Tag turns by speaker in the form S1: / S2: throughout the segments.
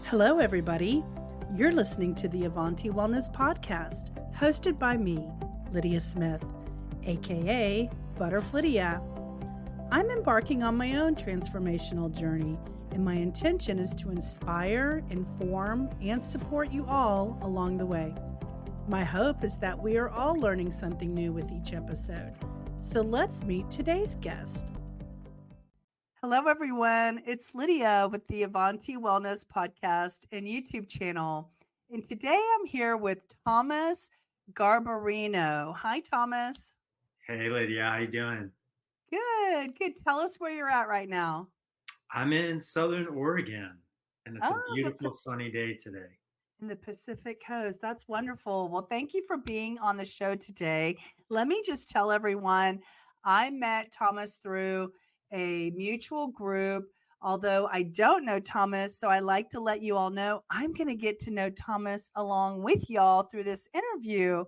S1: Hello, everybody. You're listening to the Avanti Wellness Podcast, hosted by me, Lydia Smith, aka Lydia. I'm embarking on my own transformational journey, and my intention is to inspire, inform, and support you all along the way. My hope is that we are all learning something new with each episode. So let's meet today's guest. Hello, everyone. It's Lydia with the Avanti Wellness Podcast and YouTube channel. And today I'm here with Thomas Garbarino. Hi, Thomas.
S2: Hey, Lydia. How you doing?
S1: Good. Tell us where you're at right now.
S2: I'm in Southern Oregon, and it's a
S1: Oh,
S2: beautiful sunny day today.
S1: in the Pacific Coast. That's wonderful. Well, thank you for being on the show today. Let me just tell everyone, I met Thomas through a mutual group. Although I don't know Thomas, so I like to let you all know I'm going to get to know Thomas along with y'all through this interview.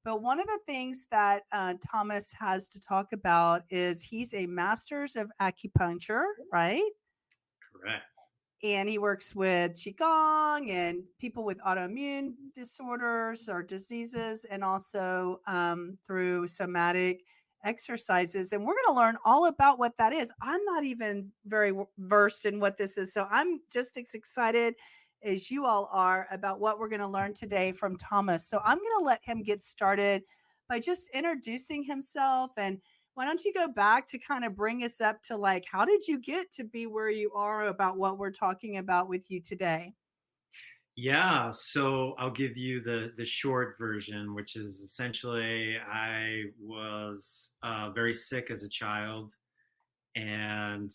S1: But one of the things that Thomas has to talk about is he's a master's of acupuncture, right?
S2: Correct.
S1: And he works with Qigong and people with autoimmune disorders or diseases, and also through somatic exercises. And we're going to learn all about what that is. I'm not even very versed in what this is. So I'm just as excited as you all are about what we're going to learn today from Thomas. So I'm going to let him get started by just introducing himself. And why don't you go back to kind of bring us up to like, how did you get to be where you are about what we're talking about with you today?
S2: Yeah, so I'll give you the short version, which is essentially I was very sick as a child, and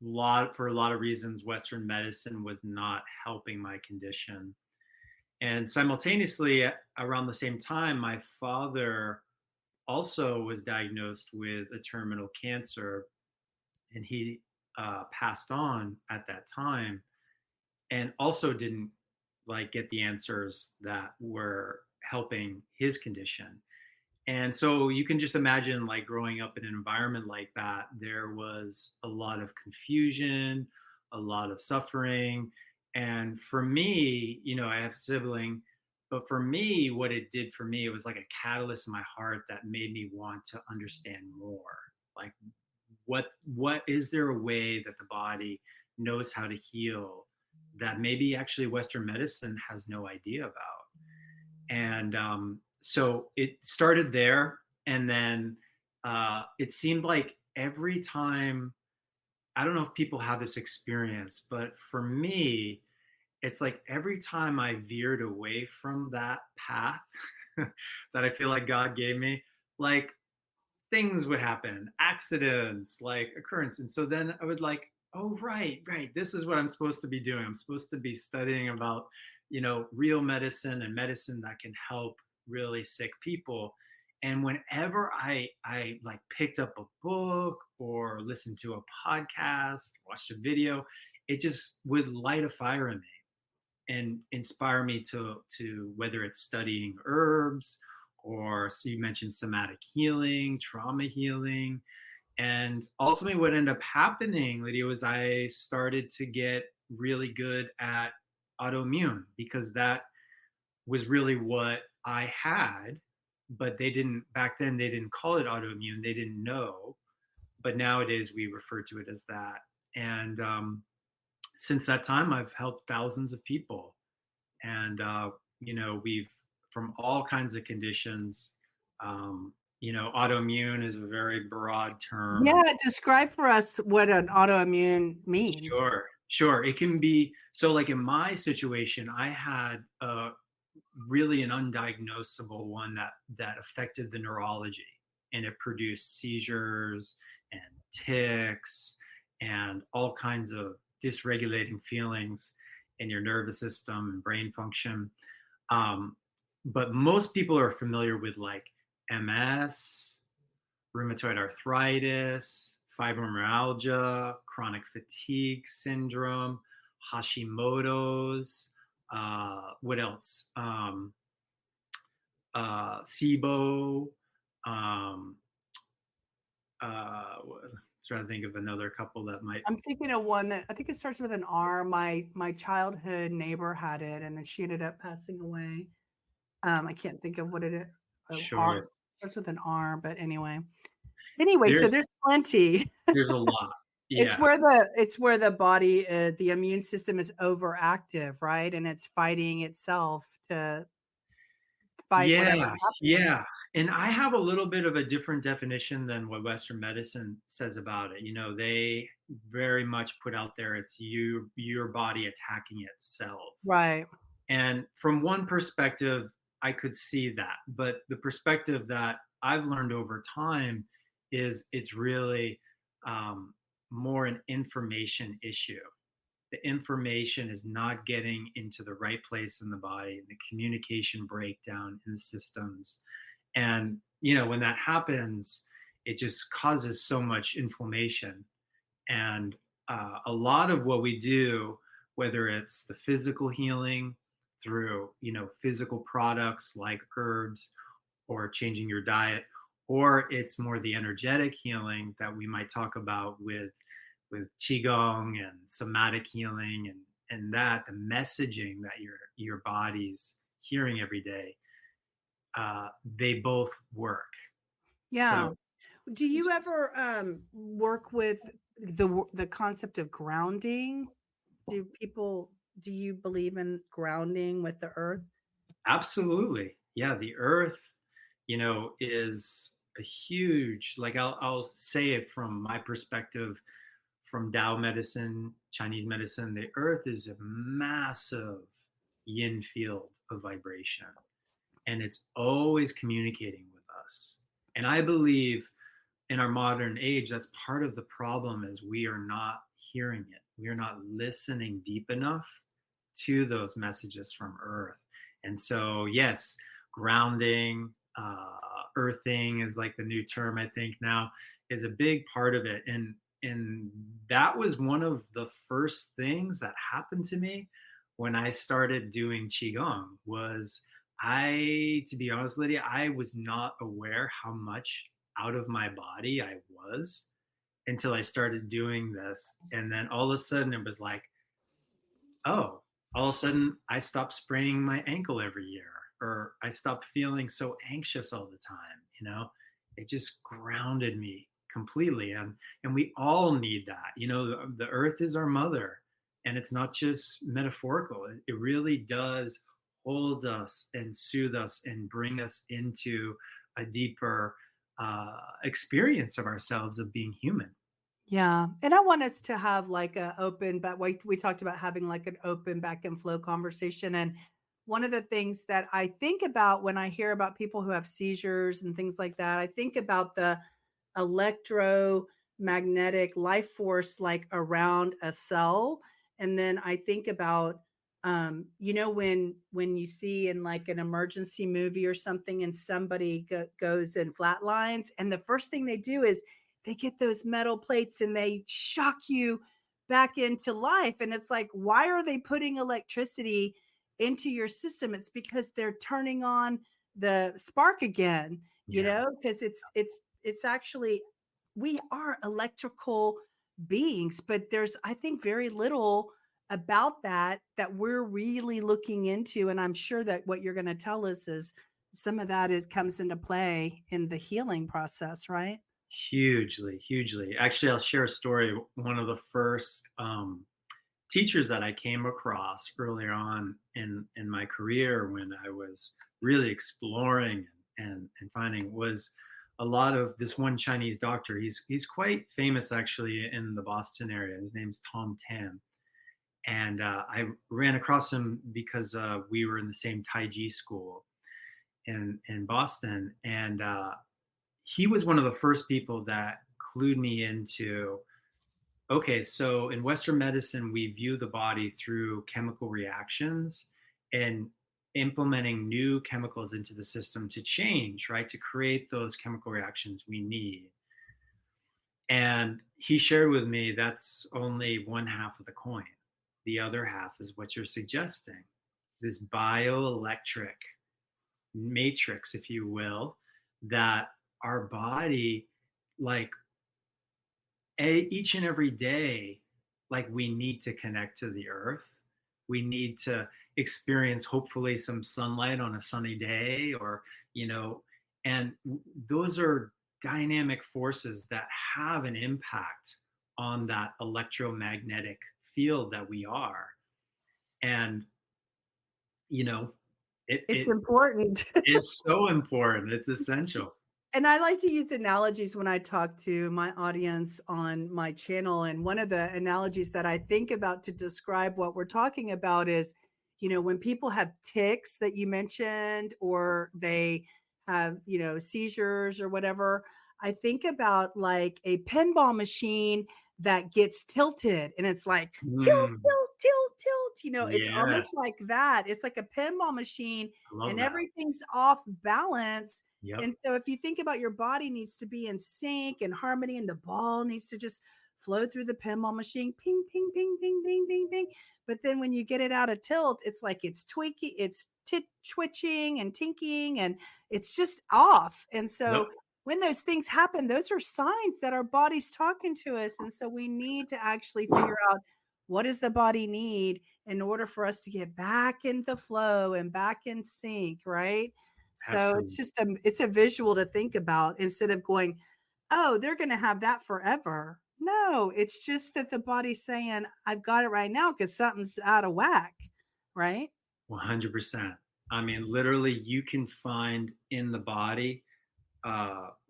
S2: for a lot of reasons, Western medicine was not helping my condition. And simultaneously, around the same time, my father also was diagnosed with a terminal cancer, and he passed on at that time, and also didn't get the answers that were helping his condition. And so you can just imagine growing up in an environment like that. There was a lot of confusion, a lot of suffering. And for me, I have a sibling, but for me, what it did for me, it was like a catalyst in my heart that made me want to understand more. Like, what is there a way that the body knows how to heal that maybe actually Western medicine has no idea about? And so it started there, and then it seemed like every time, I don't know if people have this experience, but for me, it's like every time I veered away from that path that I feel like God gave me, like things would happen, accidents, like occurrence. And so then I would oh, right, this is what I'm supposed to be doing. I'm supposed to be studying about, real medicine and medicine that can help really sick people. And whenever I picked up a book or listened to a podcast, watched a video, it just would light a fire in me and inspire me to whether it's studying herbs, or so you mentioned somatic healing, trauma healing. And ultimately what ended up happening, Lydia, was I started to get really good at autoimmune, because that was really what I had. But back then they didn't call it autoimmune, they didn't know. But nowadays we refer to it as that. And since that time, I've helped thousands of people. And we've, from all kinds of conditions. Autoimmune is a very broad term.
S1: Yeah, describe for us what an autoimmune means.
S2: Sure. It can be, so like in my situation, I had really an undiagnosable one that affected the neurology, and it produced seizures and tics and all kinds of dysregulating feelings in your nervous system and brain function. But most people are familiar with MS, rheumatoid arthritis, fibromyalgia, chronic fatigue syndrome, Hashimoto's, what else? SIBO, trying to think of another couple that might.
S1: I'm thinking of one that I think it starts with an R. My childhood neighbor had it, and then she ended up passing away. I can't think of what it is. R
S2: Sure.
S1: starts with an R, but anyway. Anyway, so
S2: There's
S1: there's plenty.
S2: there's a lot.
S1: It's
S2: Yeah.
S1: where the body, the immune system is overactive, right? And it's fighting itself to fight whatever's
S2: Yeah,
S1: happening.
S2: yeah. And I have a little bit of a different definition than what Western medicine says about it. They very much put out there it's your body attacking itself.
S1: Right.
S2: And from one perspective, I could see that. But the perspective that I've learned over time is it's really um, more an information issue. The information is not getting into the right place in the body, the communication breakdown in the systems. And, when that happens, it just causes so much inflammation. And a lot of what we do, whether it's the physical healing through, physical products like herbs or changing your diet, or it's more the energetic healing that we might talk about with qigong and somatic healing and that the messaging that your body's hearing every day, they both work.
S1: Yeah.
S2: So
S1: Do you ever work with the concept of grounding? Do you believe in grounding with the earth?
S2: absolutely, yeah, the earth, is a huge, like I'll say it from my perspective, from Tao medicine, Chinese medicine, the earth is a massive yin field of vibration, and it's always communicating with us. And I believe in our modern age, that's part of the problem is we are not hearing it. We are not listening deep enough to those messages from Earth. And so, yes, grounding, earthing is like the new term I think now is a big part of it. And that was one of the first things that happened to me when I started doing qigong was to be honest, Lydia, I was not aware how much out of my body I was until I started doing this. And then all of a sudden it was like, oh, all of a sudden I stopped spraining my ankle every year, or I stopped feeling so anxious all the time. It just grounded me completely. And we all need that. The earth is our mother, and it's not just metaphorical. It really does hold us and soothe us and bring us into a deeper experience of ourselves of being human.
S1: Yeah, and I want us to have like a open, but we talked about having like an open back and flow conversation. And one of the things that I think about when I hear about people who have seizures and things like that, I think about the electromagnetic life force like around a cell. And then I think about when you see in like an emergency movie or something and somebody goes in flatlines, and the first thing they do is they get those metal plates and they shock you back into life. And it's like, why are they putting electricity into your system? It's because they're turning on the spark again,
S2: Yeah,
S1: because it's actually, we are electrical beings, but there's, I think, very little about that we're really looking into. And I'm sure that what you're going to tell us is some of that is comes into play in the healing process, right?
S2: hugely, hugely. Actually, I'll share a story. One of the first teachers that I came across earlier on in my career when I was really exploring and finding was a lot of this one Chinese doctor. He's quite famous actually in the Boston area. His name's Tom Tam. And I ran across him because we were in the same Tai Chi school in Boston. And he was one of the first people that clued me into okay, so in Western medicine, we view the body through chemical reactions and implementing new chemicals into the system to change, right? To create those chemical reactions we need. And he shared with me that's only one half of the coin. The other half is what you're suggesting, this bioelectric matrix, if you will, that our body, like each and every day, like we need to connect to the earth. We need to experience hopefully some sunlight on a sunny day, or, you know, and those are dynamic forces that have an impact on that electromagnetic field that we are. And, you know,
S1: It's
S2: it
S1: important.
S2: it's so important. It's essential.
S1: And I like to use analogies when I talk to my audience on my channel. And one of the analogies that I think about to describe what we're talking about is, when people have tics that you mentioned, or they have, seizures or whatever, I think about like a pinball machine that gets tilted, and it's like tilt,
S2: Mm,
S1: tilt, tilt, tilt. It's almost
S2: yes,
S1: like that. It's like a pinball machine
S2: I love
S1: and
S2: that.
S1: everything's off balance,
S2: Yep,
S1: and so if you think about, your body needs to be in sync and harmony, and the ball needs to just flow through the pinball machine, ping, ping, ping, ping, ping, ping, ping. But then when you get it out of tilt, it's like it's tweaking, it's twitching and tinking, and it's just off. And
S2: yep,
S1: so when those things happen, those are signs that our body's talking to us. And so we need to actually figure out, what does the body need in order for us to get back in the flow and back in sync, right? So it's
S2: absolutely.
S1: just it's a visual to think about, instead of going, oh, they're going to have that forever. No, it's just that the body's saying, I've got it right now because something's out of whack, right?
S2: 100%. I mean, literally, you can find in the body,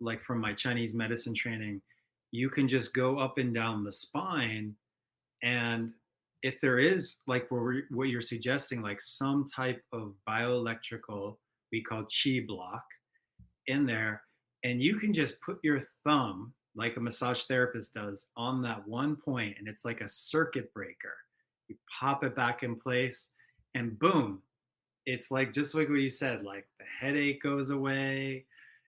S2: like from my Chinese medicine training, you can just go up and down the spine. And if there is, like what you're suggesting, like some type of bioelectrical, we call chi block in there, and you can just put your thumb, like a massage therapist does, on that one point, and it's like a circuit breaker. You pop it back in place, and boom, it's like just like what you said, like the headache goes away,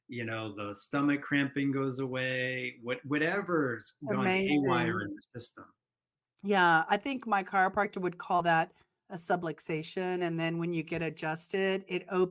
S2: the stomach cramping goes away, whatever's gone haywire
S1: Amazing.
S2: in the system.
S1: Yeah, I think my chiropractor would call that a subluxation, and then when you get adjusted,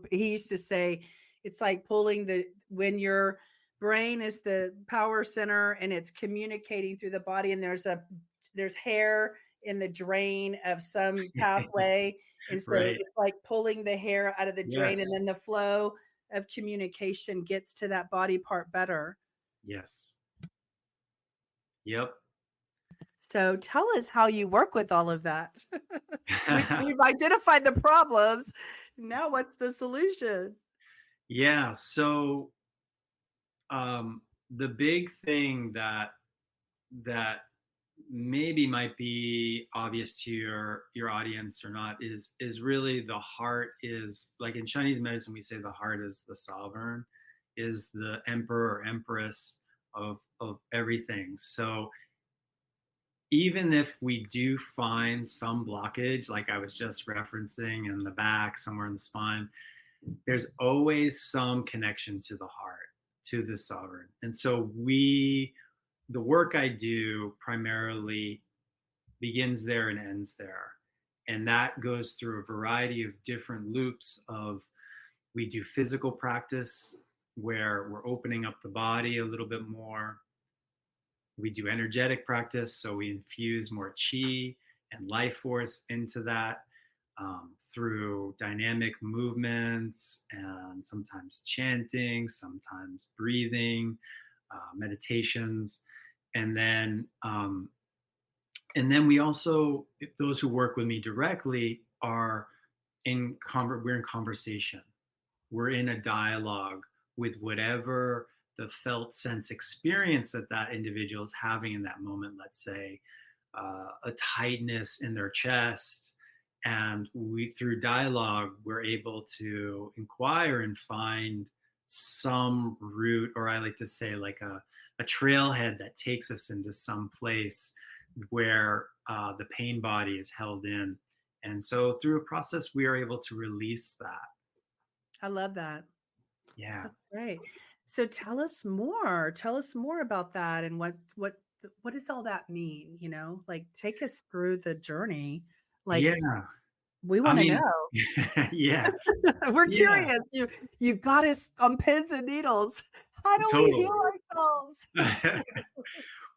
S1: he used to say it's like pulling when your brain is the power center and it's communicating through the body, and there's hair in the drain of some pathway, and so
S2: Right.
S1: it's like pulling the hair out of the drain, and
S2: Yes.
S1: then the flow of communication gets to that body part better.
S2: Yes. Yep.
S1: So tell us how you work with all of that. We've identified the problems. Now what's the solution?
S2: Yeah. So the big thing that maybe might be obvious to your audience or not is really the heart. Is like in Chinese medicine we say the heart is the sovereign, is the emperor or empress of everything. So even if we do find some blockage, like I was just referencing, in the back, somewhere in the spine, there's always some connection to the heart, to the sovereign. And so the work I do primarily begins there and ends there. And that goes through a variety of different loops of, we do physical practice where we're opening up the body a little bit more. We do energetic practice, so we infuse more chi and life force into that, through dynamic movements and sometimes chanting, sometimes breathing, meditations, and then we also, those who work with me directly are we're in conversation, we're in a dialogue with whatever the felt sense experience that that individual is having in that moment. Let's say a tightness in their chest, and through dialogue we're able to inquire and find some route, or I like to say like a trailhead that takes us into some place where the pain body is held in. And so through a process we are able to release that.
S1: I love that.
S2: Yeah.
S1: That's great. So tell us more. Tell us more about that, and what does all that mean? Like, take us through the journey. Like,
S2: Yeah.
S1: we
S2: I
S1: want to
S2: mean,
S1: know.
S2: yeah,
S1: We're
S2: yeah,
S1: curious. You've got us on pins and needles. How do we heal
S2: totally.
S1: ourselves?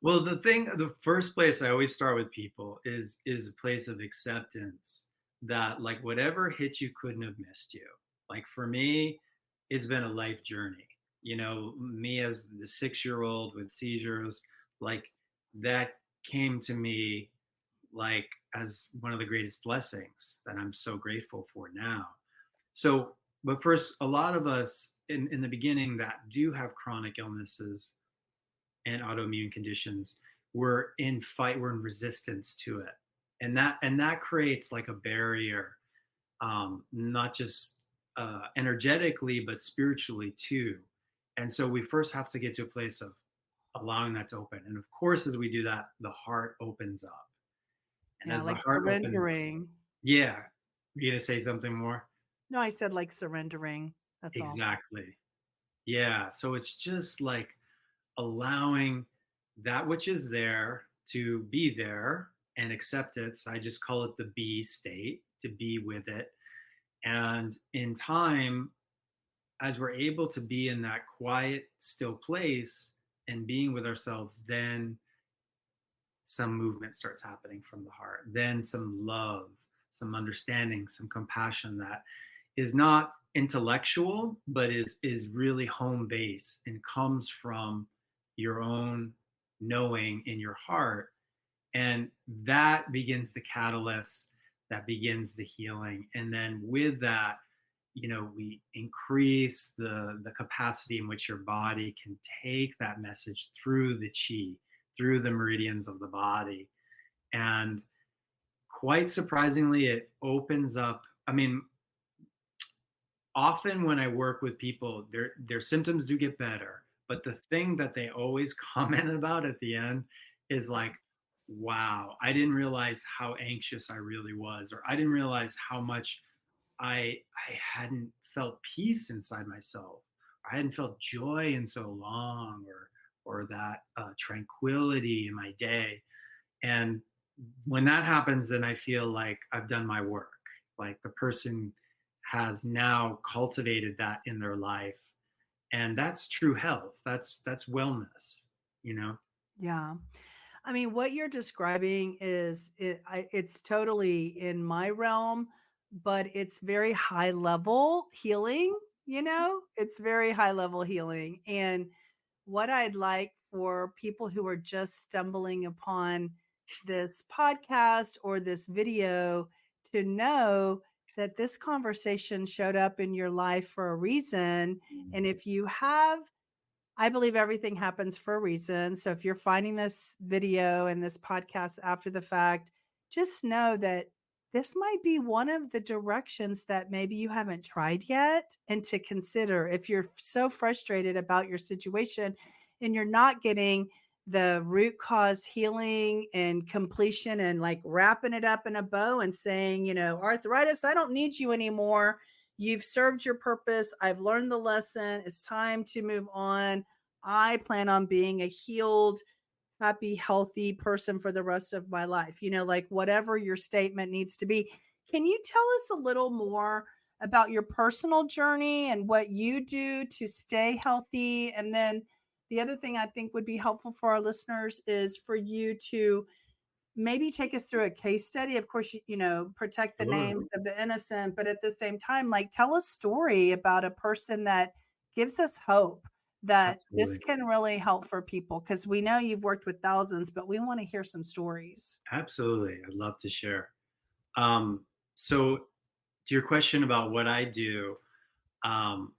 S2: Well, the first place I always start with people is a place of acceptance that like whatever hit you couldn't have missed you. Like for me, it's been a life journey. You know, me as the 6 year old with seizures, like that came to me like as one of the greatest blessings that I'm so grateful for now. So, but first, a lot of us in the beginning that do have chronic illnesses and autoimmune conditions, we're in resistance to it. And that creates like a barrier, not just energetically, but spiritually too. And so we first have to get to a place of allowing that to open. And of course, as we do that, the heart opens up. And
S1: Yeah,
S2: as the
S1: like
S2: heart opens,
S1: surrendering.
S2: yeah, you gonna say something more?
S1: No, I said like surrendering. That's all.
S2: Exactly. Yeah. So it's just like allowing that which is there to be there and accept it. So I just call it the be state, to be with it. And in time, as we're able to be in that quiet, still place and being with ourselves, then some movement starts happening from the heart. Then some love, some understanding, some compassion that is not intellectual, but is really home base and comes from your own knowing in your heart. And that begins the catalyst, that begins the healing. And then with that, you know, we increase the capacity in which your body can take that message through the chi, through the meridians of the body. And quite surprisingly, it opens up. I mean, often when I work with people, their symptoms do get better. But the thing that they always comment about at the end is like, wow, I didn't realize how anxious I really was, or I didn't realize how much I hadn't felt peace inside myself. I hadn't felt joy in so long, or that tranquility in my day. And when that happens, then I feel like I've done my work. Like the person has now cultivated that in their life, and that's true health. That's wellness. You know.
S1: Yeah. I mean, what you're describing it's totally in my realm, but it's very high level healing, you know? It's very high level healing. And what I'd like for people who are just stumbling upon this podcast or this video to know that this conversation showed up in your life for a reason. And if you have I believe everything happens for a reason. So if you're finding this video and this podcast after the fact, just know that this might be one of the directions that maybe you haven't tried yet, and to consider if you're so frustrated about your situation and you're not getting the root cause healing and completion and like wrapping it up in a bow and saying, arthritis, I don't need you anymore. You've served your purpose. I've learned the lesson. It's time to move on. I plan on being a healed, happy, healthy person for the rest of my life. Like whatever your statement needs to be. Can you tell us a little more about your personal journey and what you do to stay healthy? And then the other thing I think would be helpful for our listeners is for you to maybe take us through a case study. Of course, protect the
S2: Sure.
S1: names of the innocent, but at the same time, like tell a story about a person that gives us hope that this
S2: Absolutely.
S1: can really help for people. Because we know you've worked with thousands, but we want to hear some stories.
S2: Absolutely. I'd love to share. So to your question about what I do, um,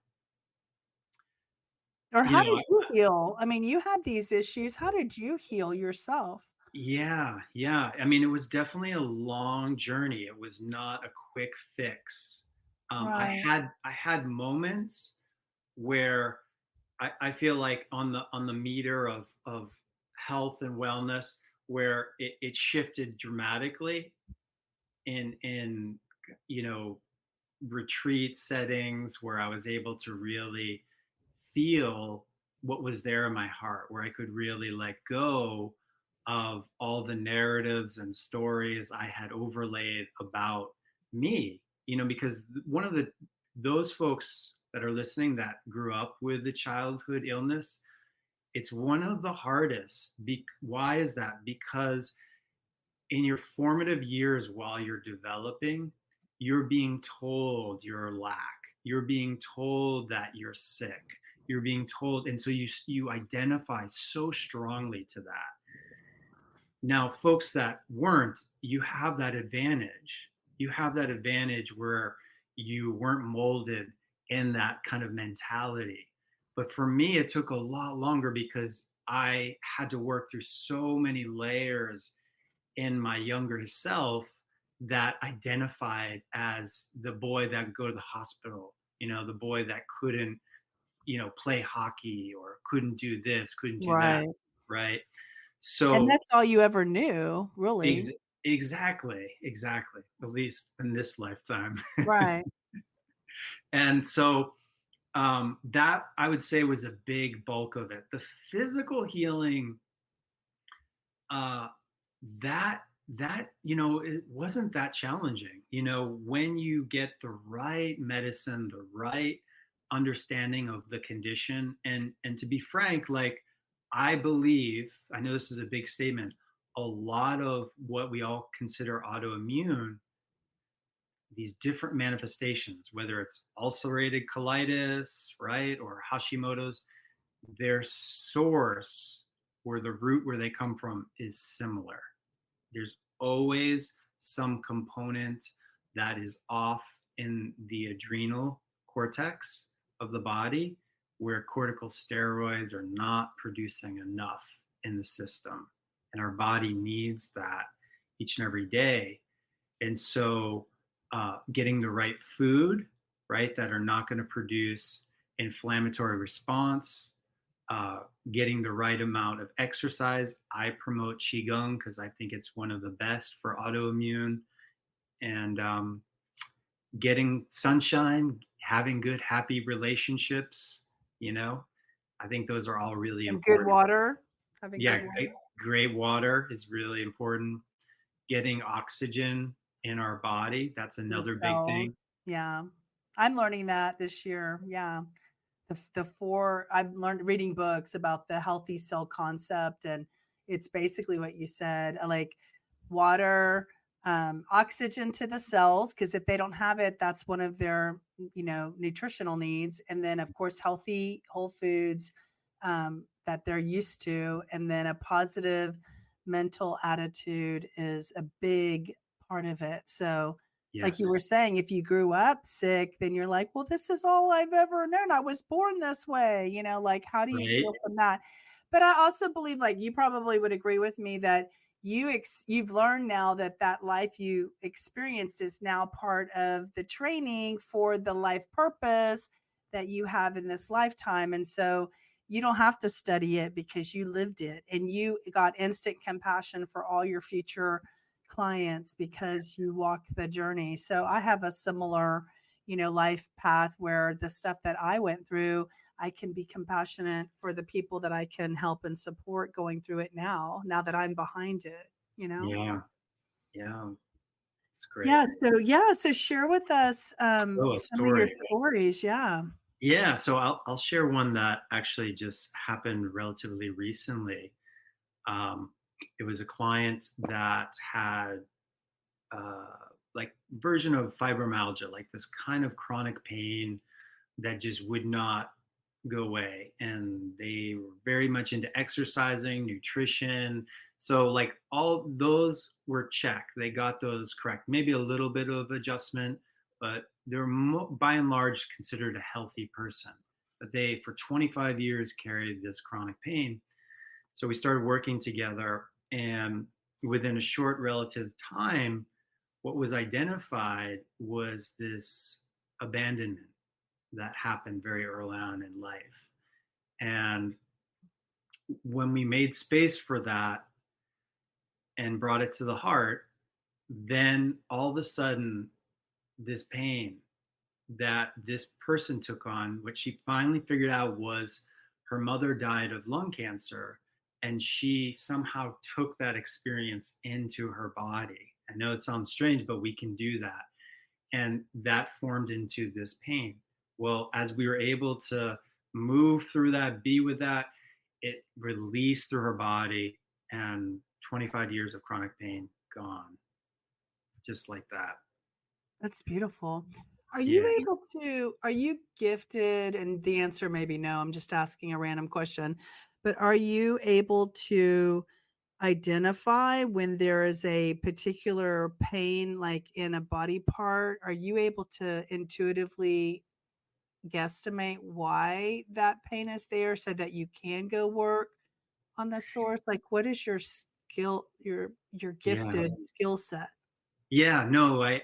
S1: Or
S2: you
S1: how
S2: know,
S1: did you heal? I mean, you had these issues. How did you heal yourself?
S2: yeah, yeah. I mean, it was definitely a long journey. It was not a quick fix.
S1: Right.
S2: I had moments where I feel like on the meter of health and wellness, where it shifted dramatically in you know retreat settings where I was able to really feel what was there in my heart, where I could really let go of all the narratives and stories I had overlaid about me. Because one of those folks that are listening that grew up with the childhood illness, It's one of the hardest. Why is that? Because in your formative years while you're developing, you're being told you're lack. You're being told that you're sick. You're being told, and so you identify so strongly to that. Now, folks that weren't, you have that advantage. You have that advantage where you weren't molded in that kind of mentality. But for me, it took a lot longer because I had to work through so many layers in my younger self that identified as the boy that would go to the hospital, the boy that couldn't, play hockey or couldn't do this, couldn't do that,
S1: Right.
S2: right?
S1: And
S2: So
S1: that's all you ever knew, really.
S2: Ex- exactly. At least in this lifetime.
S1: Right.
S2: And so that I would say was a big bulk of it. The physical healing, uh, that it wasn't that challenging. When you get the right medicine, the right understanding of the condition, and to be frank, like I know this is a big statement, a lot of what we all consider autoimmune, these different manifestations, whether it's ulcerated colitis, right, or Hashimoto's, their source or the root where they come from is similar. There's always some component that is off in the adrenal cortex of the body where corticosteroids are not producing enough in the system. And our body needs that each and every day. And so, getting the right food, right, that are not going to produce inflammatory response, getting the right amount of exercise. I promote Qigong because I think it's one of the best for autoimmune, and getting sunshine, having good, happy relationships. You know, I think those are all really
S1: And good
S2: important.
S1: water. Having
S2: Yeah,
S1: good water.
S2: great water is really important. Getting oxygen in our body, that's
S1: The
S2: another big
S1: cells.
S2: thing.
S1: Yeah. I'm learning that this year. Yeah. The four, I've learned reading books about the healthy cell concept, and it's basically what you said, like water, oxygen to the cells, because if they don't have it, that's one of their nutritional needs. And then of course healthy whole foods that they're used to, and then a positive mental attitude is a big part of it. So like you
S2: Yes,
S1: were saying, if you grew up sick, then you're like, well, this is all I've ever known. I was born this way, like how do you
S2: right.
S1: heal from that? But I also believe, like you probably would agree with me, that you've learned now that that life you experienced is now part of the training for the life purpose that you have in this lifetime. And so you don't have to study it because you lived it, and you got instant compassion for all your future clients because you walk the journey. So I have a similar, life path where the stuff that I went through, I can be compassionate for the people that I can help and support going through it now that I'm behind it.
S2: Yeah, yeah, it's great.
S1: So share with us
S2: Oh, a
S1: some of your
S2: story.
S1: stories. Yeah.
S2: Yeah, so I'll share one that actually just happened relatively recently. Um, it was a client that had like version of fibromyalgia, like this kind of chronic pain that just would not go away, and they were very much into exercising, nutrition. So like all those were checked. They got those correct. Maybe a little bit of adjustment, but they're by and large considered a healthy person. But they, for 25 years, carried this chronic pain. So we started working together, and within a short relative time, what was identified was this abandonment that happened very early on in life. And when we made space for that and brought it to the heart, then all of a sudden, this pain that this person took on, what she finally figured out was her mother died of lung cancer, and she somehow took that experience into her body. I know it sounds strange, but we can do that. And that formed into this pain. Well, as we were able to move through that, be with that, it released through her body, and 25 years of chronic pain gone, just like that.
S1: That's beautiful.
S2: Yeah.
S1: Are you gifted? And the answer may be no, I'm just asking a random question, but are you able to identify when there is a particular pain, like in a body part? Are you able to intuitively guesstimate why that pain is there so that you can go work on the source? Like, what is your skill, your
S2: Yeah.
S1: gifted skill set?
S2: Yeah, no,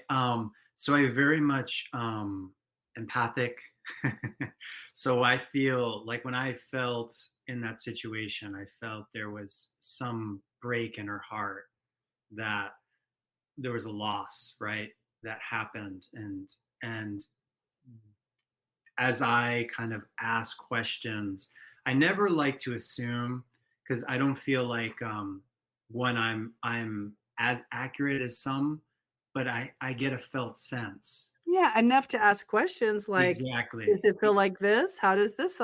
S2: so I very much empathic. So I feel like when I felt in that situation, I felt there was some break in her heart, that there was a loss, right? That happened. And as I kind of ask questions, I never like to assume, because I don't feel like when I'm as accurate as some, but I get a felt sense.
S1: Yeah, enough to ask questions like,
S2: Exactly.
S1: "Does it feel like this? How does this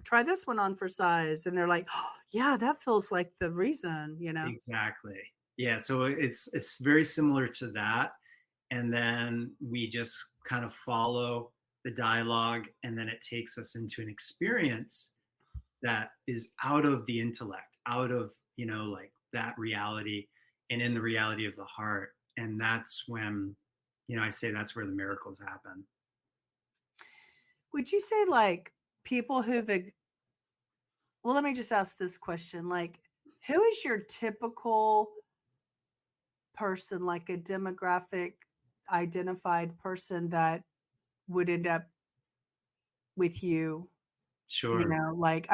S1: try this one on for size." And they're like, "Oh, yeah, that feels like the reason, you know?"
S2: Exactly. Yeah, so it's very similar to that, and then we just kind of follow the dialogue, and then it takes us into an experience that is out of the intellect, out of, like that reality, and in the reality of the heart. And that's when, I say that's where the miracles happen.
S1: Would you say, like, people who've ex well, let me just ask this question, like, who is your typical person, like a demographic identified person that would end up with you? You
S2: Sure.
S1: know, like,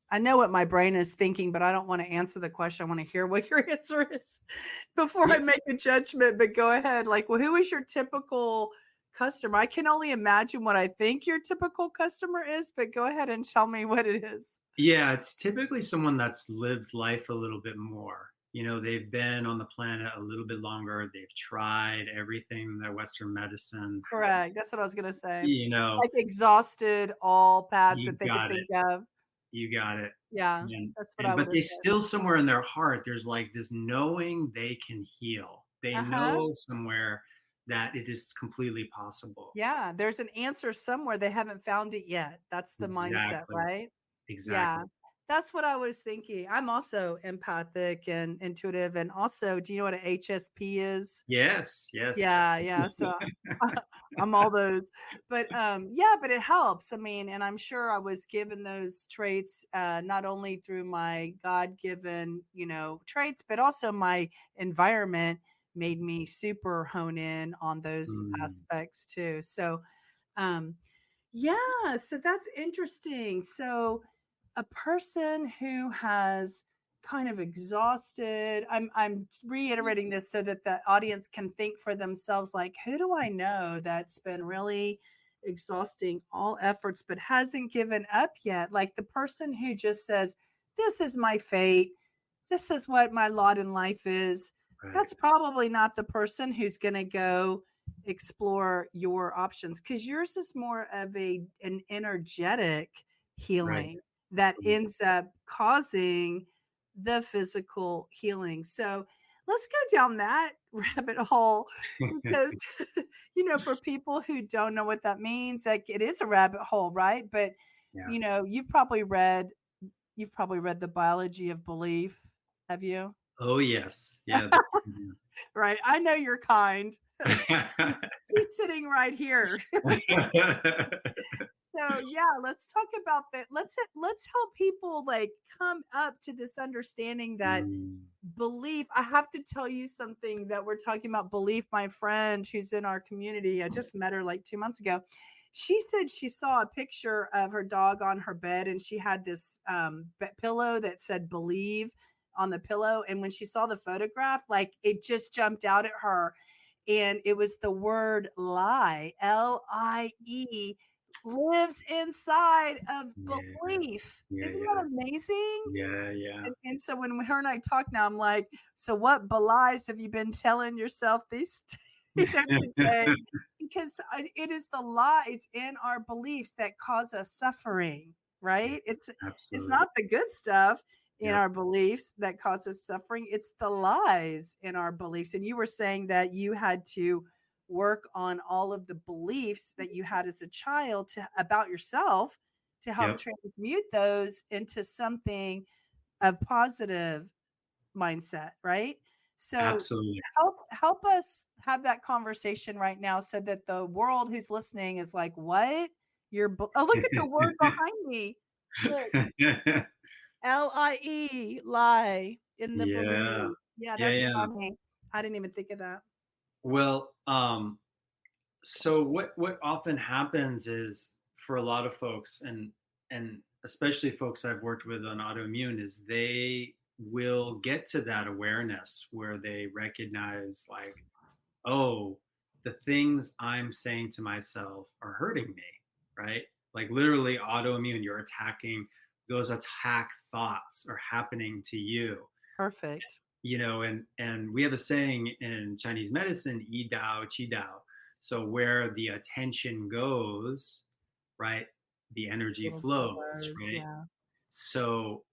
S1: I know what my brain is thinking, but I don't wanna answer the question. I wanna hear what your answer is before
S2: Yeah,
S1: I make a judgment, but go ahead. Like, well, who is your typical customer? I can only imagine what I think your typical customer is, but go ahead and tell me what it is.
S2: yeah, it's typically someone that's lived life a little bit more. They've been on the planet a little bit longer. They've tried everything that Western medicine
S1: Correct,
S2: has,
S1: that's what I was gonna say.
S2: you know,
S1: Like, exhausted all paths
S2: you
S1: that they could
S2: got it.
S1: think of.
S2: You got it.
S1: Yeah,
S2: And
S1: that's what I
S2: and but
S1: would've
S2: they
S1: said.
S2: still, somewhere in their heart, there's like this knowing they can heal. They
S1: Uh-huh.
S2: know somewhere that it is completely possible.
S1: Yeah, there's an answer somewhere, they haven't found it yet. That's the mindset,
S2: Exactly.
S1: right? Yeah,
S2: Exactly.
S1: that's what I was thinking. I'm also empathic and intuitive, and also, do you know what an HSP is?
S2: Yes, yes.
S1: Yeah, yeah, so I'm all those. But, yeah, but it helps. I mean, and I'm sure I was given those traits, not only through my God-given, traits, but also my environment made me super hone in on those
S2: Mm,
S1: aspects too. So, um, yeah, so that's interesting. So, a person who has kind of exhausted, I'm reiterating this so that the audience can think for themselves, like, who do I know that's been really exhausting all efforts but hasn't given up yet? Like the person who just says, "This is my fate. This is what my lot in life is."
S2: right,
S1: That's probably not the person who's going to go explore your options, because yours is more of an energetic
S2: right.
S1: healing that ends up causing the physical healing. So let's go down that rabbit hole because, for people who don't know what that means, like it is a rabbit hole, right? But,
S2: Yeah.
S1: you've probably read the biology of belief. Have you?
S2: Oh, yes. Yeah.
S1: Right. I know you're kind. She's sitting right here. So yeah, let's talk about that. Let's help people like come up to this understanding that
S2: Mm,
S1: belief. I have to tell you something that we're talking about belief. My friend who's in our community, I just met her like 2 months ago. She said she saw a picture of her dog on her bed, and she had this pillow that said "believe" on the pillow. And when she saw the photograph, like it just jumped out at her, and it was the word lie, LIE, lives inside of
S2: yeah.
S1: belief.
S2: Yeah,
S1: Isn't
S2: yeah.
S1: that amazing?
S2: Yeah, yeah.
S1: And so when her and I talk now, I'm like, so what belies have you been telling yourself these today? Because it is the lies in our beliefs that cause us suffering. right? It's
S2: Absolutely.
S1: not the good stuff in
S2: Yep.
S1: our beliefs that causes suffering. It's the lies in our beliefs. And you were saying that you had to work on all of the beliefs that you had as a child about yourself to help
S2: Yep.
S1: transmute those into something of positive mindset, right? So
S2: Absolutely.
S1: help us have that conversation right now so that the world who's listening is like, "What? Oh, look at the word behind me. Look, LIE, lie in the
S2: Yeah.
S1: belief." Yeah,
S2: Yeah,
S1: that's
S2: yeah.
S1: funny. I didn't even think of that.
S2: Well, so what often happens is for a lot of folks, and especially folks I've worked with on autoimmune, is they will get to that awareness where they recognize like, oh, the things I'm saying to myself are hurting me, right? Like literally autoimmune, you're attacking, those attack thoughts are happening to you,
S1: Perfect.
S2: and we have a saying in Chinese medicine, yi dao, qi dao. So where the attention goes, right, the energy
S1: Little
S2: flows,
S1: flows,
S2: right?
S1: yeah.
S2: So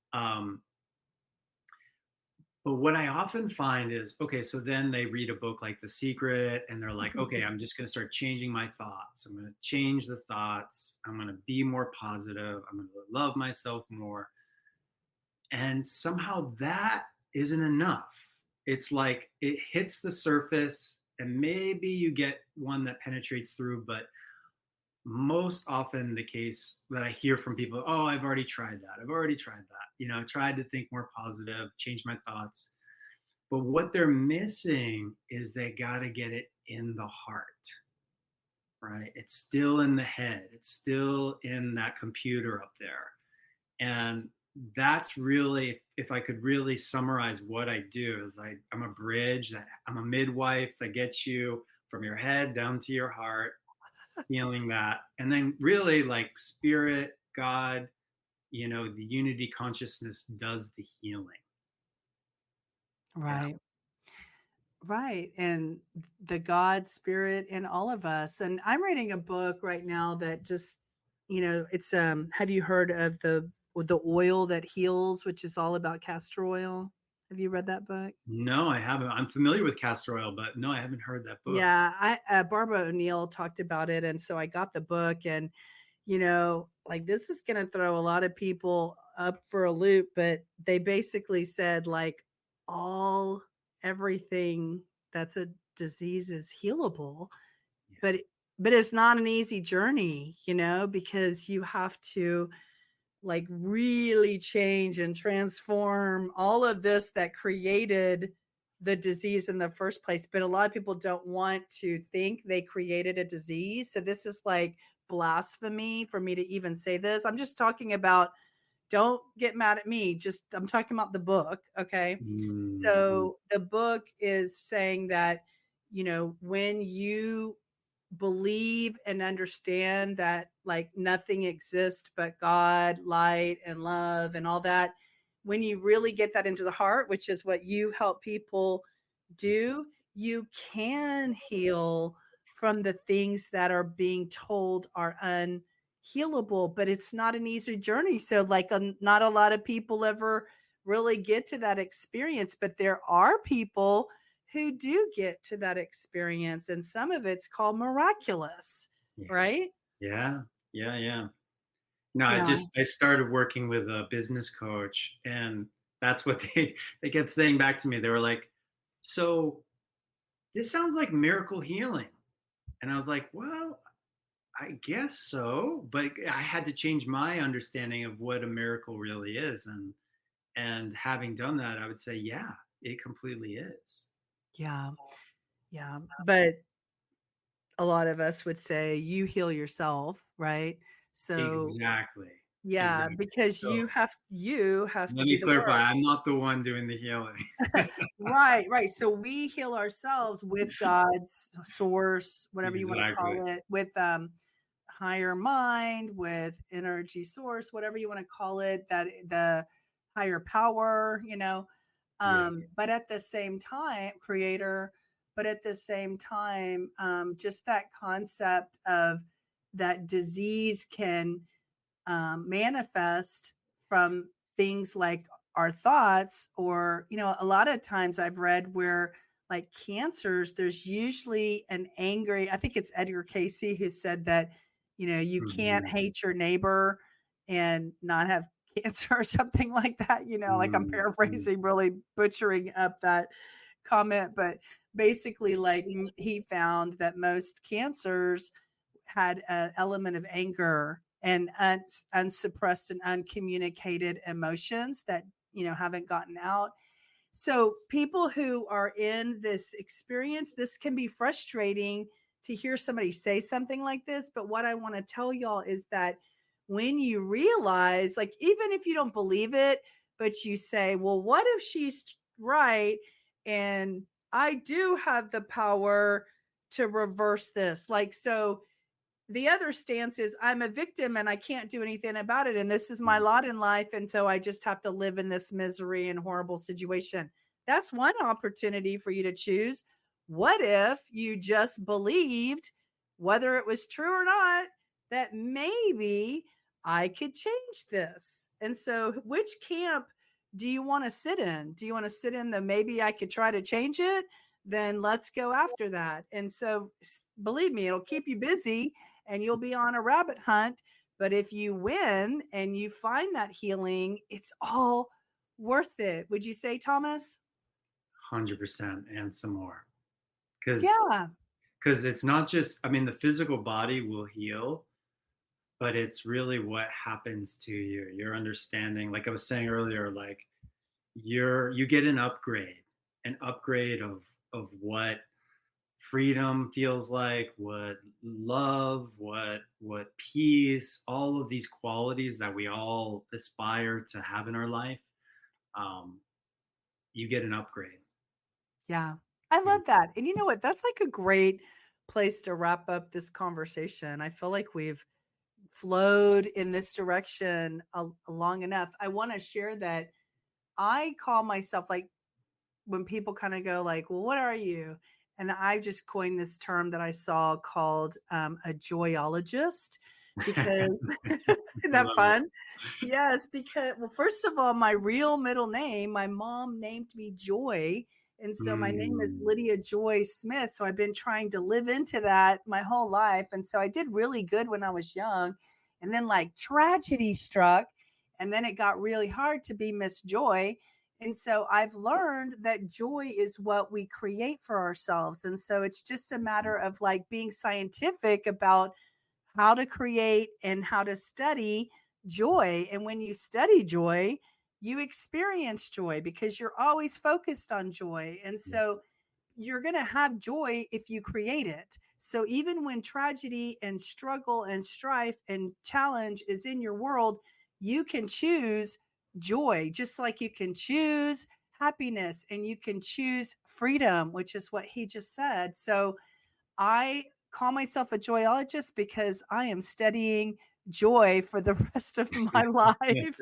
S2: but what I often find is, okay, so then they read a book like The Secret and they're like, okay, I'm just going to start changing my thoughts. I'm going to change the thoughts. I'm going to be more positive. I'm going to love myself more. And somehow that isn't enough. It's like it hits the surface and maybe you get one that penetrates through, but most often the case that I hear from people, oh, I've already tried that. I've already tried that. Tried to think more positive, change my thoughts. But what they're missing is they got to get it in the heart, right? It's still in the head, it's still in that computer up there. And that's really, if I could really summarize what I do, is I'm a bridge, that I'm a midwife that gets you from your head down to your heart, feeling that. And then really like spirit, God, the unity consciousness does the healing. Yeah.
S1: Right. Right. And the God spirit in all of us. And I'm reading a book right now that just, it's have you heard of the oil that heals, which is all about castor oil? Have you read that book?
S2: No, I haven't. I'm familiar with castor oil, but no, I haven't heard that book.
S1: Yeah, I Barbara O'Neill talked about it, and so I got the book, and like this is going to throw a lot of people up for a loop, but they basically said like all everything that's a disease is healable,
S2: Yeah.
S1: but it's not an easy journey, because you have to like really change and transform all of this that created the disease in the first place. But a lot of people don't want to think they created a disease. So this is like blasphemy for me to even say this. I'm just talking about, don't get mad at me. Just, I'm talking about the book. Okay.
S2: Mm-hmm.
S1: So the book is saying that, when you believe and understand that like nothing exists but God, light, and love, and all that, when you really get that into the heart, which is what you help people do, you can heal from the things that are being told are unhealable, but it's not an easy journey. So, like, not a lot of people ever really get to that experience, but there are people who do get to that experience, and some of it's called miraculous,
S2: Yeah.
S1: right?
S2: Yeah. Yeah. Yeah. No,
S1: Yeah.
S2: I started working with a business coach, and that's what they kept saying back to me. They were like, "So this sounds like miracle healing," and I was like, "Well, I guess so," but I had to change my understanding of what a miracle really is, and having done that, I would say, yeah, it completely is.
S1: Yeah. Yeah. But a lot of us would say you heal yourself, right? So,
S2: Exactly.
S1: yeah,
S2: Exactly.
S1: because
S2: So
S1: you have to
S2: let
S1: do
S2: me
S1: the
S2: clarify.
S1: work.
S2: I'm not the one doing the healing.
S1: Right, right. So we heal ourselves with God's source, whatever you want to
S2: Exactly.
S1: call it, with higher mind, with energy source, whatever you want to call it, that the higher power,
S2: Yeah.
S1: but at the same time, creator, but at the same time, just that concept of that disease can manifest from things like our thoughts, or, a lot of times I've read where, like, cancers, there's usually an angry, I think it's Edgar Casey who said that, you can't
S2: Mhm.
S1: hate your neighbor and not have cancer or something like that, like, I'm
S2: Mhm.
S1: paraphrasing, really butchering up that comment, but basically, like, he found that most cancers had an element of anger and unsuppressed and uncommunicated emotions that, haven't gotten out. So, people who are in this experience, this can be frustrating to hear somebody say something like this. But what I want to tell y'all is that when you realize, like, even if you don't believe it, but you say, well, what if she's right? And I do have the power to reverse this. Like, so the other stance is I'm a victim and I can't do anything about it. And this is my
S2: Mhm.
S1: lot in life. And so I just have to live in this misery and horrible situation. That's one opportunity for you to choose. What if you just believed, whether it was true or not, that maybe I could change this? And so, which camp do you want to sit in? Do you want to sit in the maybe I could try to change it? Then let's go after that. And so, believe me, it'll keep you busy and you'll be on a rabbit hunt. But if you win and you find that healing, it's all worth it. Would you say, Thomas?
S2: 100% and some more. Because
S1: Yeah.
S2: because it's not just, I mean, the physical body will heal, but it's really what happens to you. Your understanding, like I was saying earlier, like you get an upgrade of what freedom feels like, what love, what peace, all of these qualities that we all aspire to have in our life. Um, you get an upgrade.
S1: Yeah. I
S2: Yeah.
S1: love that. And you know what? That's like a great place to wrap up this conversation. I feel like we've flowed in this direction long enough. I want to share that I call myself, like, when people kind of go like, well, what are you? And I just coined this term that I saw called a joyologist, because isn't
S2: I
S1: that
S2: love it.
S1: fun? Yes, because, well, first of all, my real middle name, my mom named me Joy. And so my name is
S2: Mm,
S1: Lydia Joy Smith. So I've been trying to live into that my whole life. And so I did really good when I was young. And then, like, tragedy struck. And then it got really hard to be Miss Joy. And so I've learned that joy is what we create for ourselves. And so it's just a matter of, like, being scientific about how to create and how to study joy. And when you study joy, you experience joy because you're always focused on joy. And
S2: yeah.
S1: so you're going to have joy if you create it. So even when tragedy and struggle and strife and challenge is in your world, you can choose joy, just like you can choose happiness and you can choose freedom, which is what he just said. So I call myself a joyologist because I am studying joy for the rest of my life.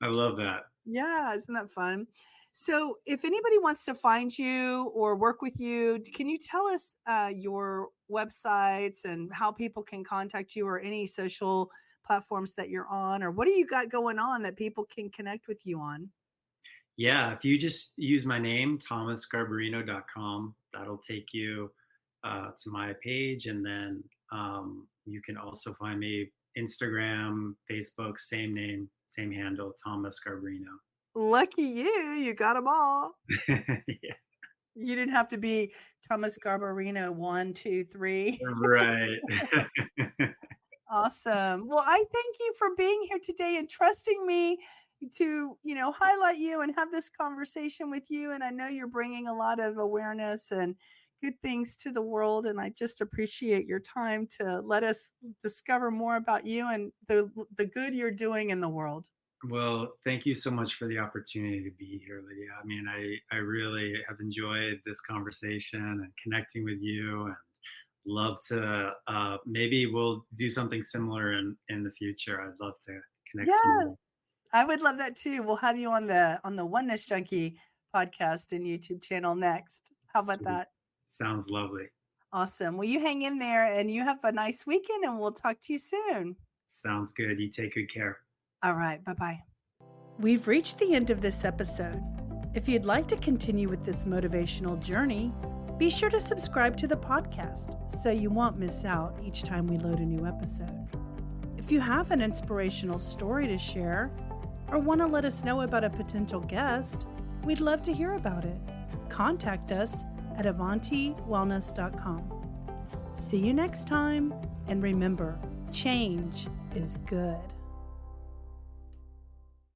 S2: I love that.
S1: Yeah, isn't that fun? So, if anybody wants to find you or work with you, can you tell us your websites and how people can contact you, or any social platforms that you're on, or what do you got going on that people can connect with you on?
S2: Yeah, if you just use my name, thomasgarbarino.com, that'll take you to my page. And then you can also find me Instagram, Facebook, same name, same handle, Thomas Garbarino.
S1: Lucky you got them all.
S2: Yeah,
S1: You didn't have to be Thomas Garbarino 1, 2, 3.
S2: right.
S1: Awesome. Well, I thank you for being here today and trusting me to, highlight you and have this conversation with you. And I know you're bringing a lot of awareness and good things to the world. And I just appreciate your time to let us discover more about you and the good you're doing in the world.
S2: Well, thank you so much for the opportunity to be here, Lydia. I mean, I really have enjoyed this conversation and connecting with you, and love to maybe we'll do something similar in the future. I'd love to connect some
S1: Yeah,
S2: more.
S1: I would love that too. We'll have you on the Oneness Junkie podcast and YouTube channel next. How about
S2: Sweet.
S1: that?
S2: Sounds lovely.
S1: Awesome. Well, you hang in there and you have a nice weekend, and we'll talk to you soon.
S2: Sounds good. You take good care.
S1: All right. Bye-bye. We've reached the end of this episode. If you'd like to continue with this motivational journey, be sure to subscribe to the podcast so you won't miss out each time we load a new episode. If you have an inspirational story to share or want to let us know about a potential guest, we'd love to hear about it. Contact us at avantiwellness.com. See you next time, and remember, change is good.